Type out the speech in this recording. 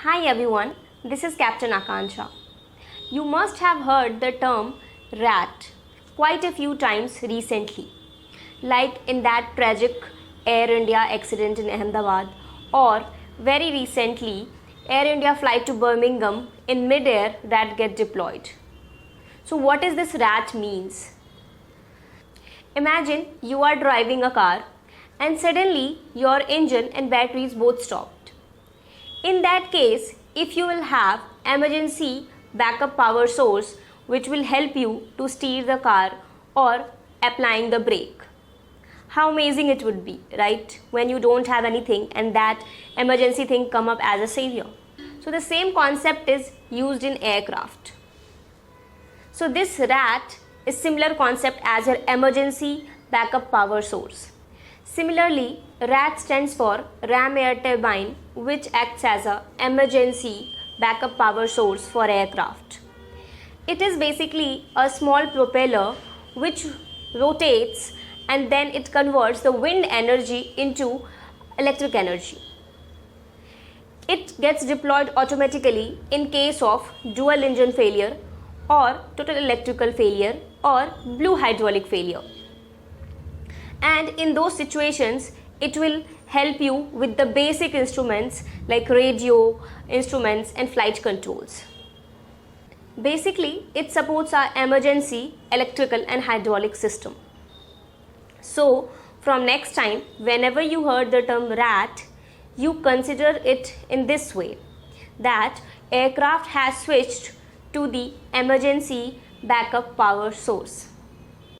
Hi everyone, this is Captain Akansha. You must have heard the term rat quite a few times recently, like in that tragic Air India accident in Ahmedabad, or very recently, Air India flight to Birmingham in mid-air that get deployed. So what is this rat means? Imagine you are driving a car and suddenly your engine and batteries both stopped. In that case, if you will have emergency backup power source which will help you to steer the car or applying the brake. How amazing it would be, right? When you don't have anything and that emergency thing come up as a savior. So the same concept is used in aircraft. So this RAT is similar concept as your emergency backup power source. Similarly, RAT stands for Ram Air Turbine, which acts as an emergency backup power source for aircraft. It is basically a small propeller which rotates and then it converts the wind energy into electric energy. It gets deployed automatically in case of dual engine failure or total electrical failure or blue hydraulic failure. And in those situations, it will help you with the basic instruments like radio, instruments and flight controls. Basically, it supports our emergency electrical and hydraulic system. So, from next time, whenever you heard the term RAT, you consider it in this way, that aircraft has switched to the emergency backup power source.